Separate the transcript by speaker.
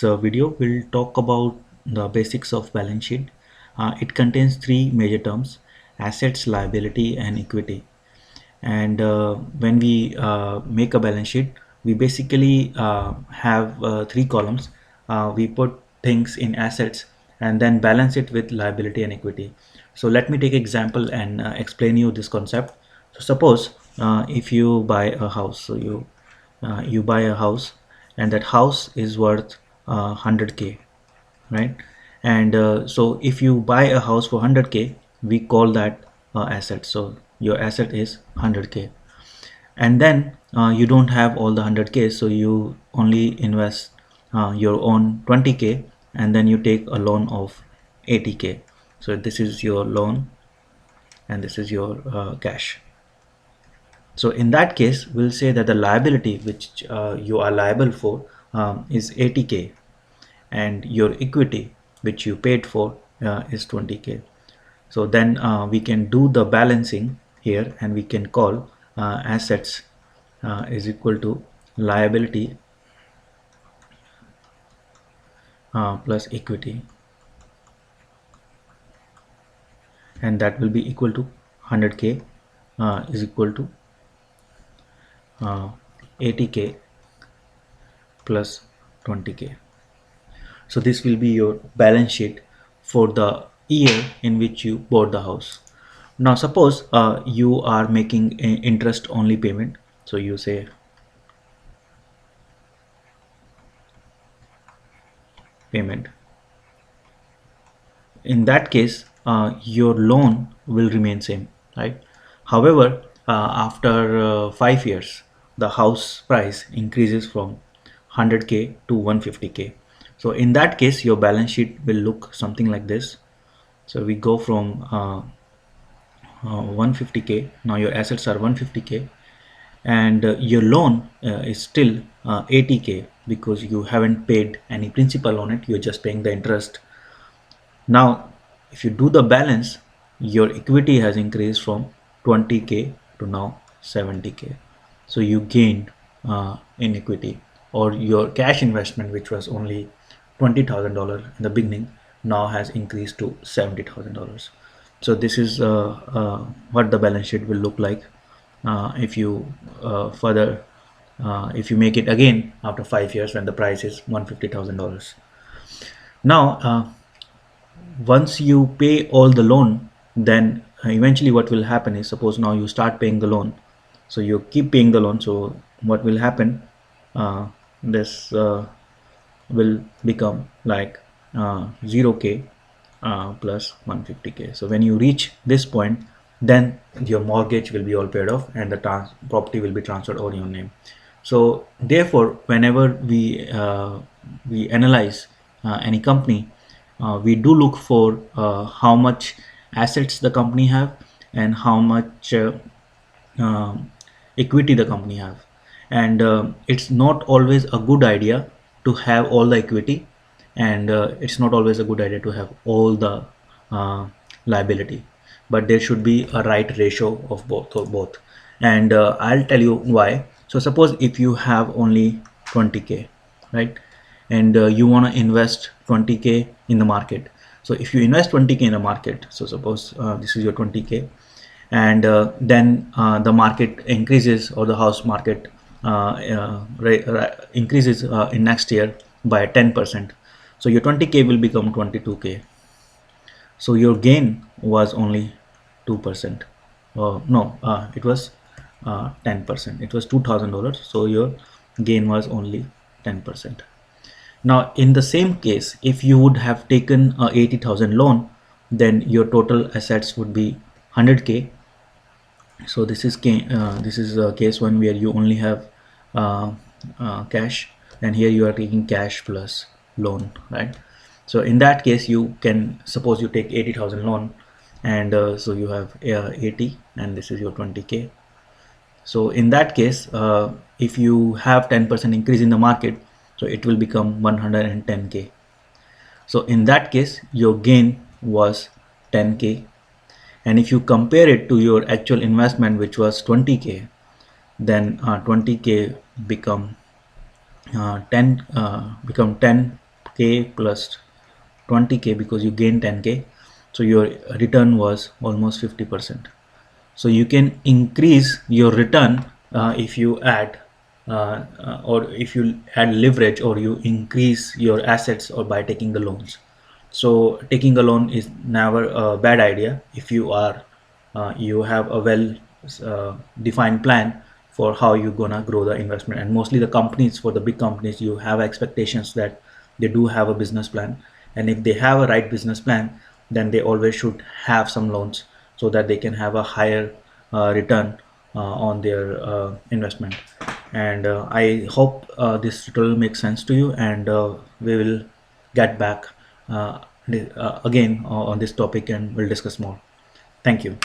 Speaker 1: this video we'll talk about the basics of balance sheet. It contains three major terms: assets, liability, and equity. And when we make a balance sheet, we basically have three columns. We put things in assets and then balance it with liability and equity. So let me take example and explain you this concept. So suppose if you buy a house, so you buy a house and that house is worth 100k, right? And so if you buy a house for 100k, we call that asset. So your asset is 100k, and then you don't have all the 100k, so you only invest your own 20k, and then you take a loan of 80k. So this is your loan and this is your cash. So in that case, we'll say that the liability which you are liable for is 80k, and your equity which you paid for is 20k. So then we can do the balancing here, and we can call assets is equal to liability plus equity, and that will be equal to 100k is equal to 80k plus 20k. So this will be your balance sheet for the year in which you bought the house. Now suppose you are making interest only payment, so you say payment. In that case your loan will remain same, right? However, after 5 years the house price increases from 100k to 150k. So in that case your balance sheet will look something like this. So we go from 150k. Now your assets are 150k, and your loan is still 80k, because you haven't paid any principal on it, you're just paying the interest. Now if you do the balance, your equity has increased from 20k to now 70k. So you gained in equity, or your cash investment, which was only $20,000 in the beginning, now has increased to $70,000. So this is what the balance sheet will look like if you further if you make it again after 5 years when the price is $150,000. Now once you pay all the loan, then eventually what will happen is, suppose now you start paying the loan, so you keep paying the loan. So what will happen, this will become like 0k plus 150k. So when you reach this point, then your mortgage will be all paid off and the property will be transferred on your name. So therefore whenever we analyze any company, we do look for how much assets the company have and how much equity the company have. And it's not always a good idea to have all the equity, and it's not always a good idea to have all the liability, but there should be a right ratio of both. And I'll tell you why. So suppose if you have only 20k, right, and you want to invest 20k in the market. So if you invest 20k in the market, so suppose this is your 20k, and then the market increases, or the house market increases in next year by 10%. So your 20k will become 22k. So your gain was only 2%. No, it was 10%. It was $2,000. So your gain was only 10%. Now in the same case, if you would have taken a 80,000 loan, then your total assets would be 100k. So this is case one where you only have cash, and here you are taking cash plus loan, right? So in that case, you can suppose you take 80,000 loan, and so you have 80, and this is your 20k. So in that case, if you have 10% increase in the market, so it will become 110k. So in that case your gain was 10k, and if you compare it to your actual investment, which was 20k, then 20k become 10 k plus 20k because you gain 10k, so your return was almost 50%. So you can increase your return if you add or if you add leverage, or you increase your assets or by taking the loans. So taking a loan is never a bad idea if you are you have a well defined plan for how you're gonna grow the investment. And mostly the companies, for the big companies, you have expectations that they do have a business plan, and if they have a right business plan, then they always should have some loans so that they can have a higher return on their investment. And I hope this tutorial makes sense to you, and we will get back again on this topic and we'll discuss more. Thank you.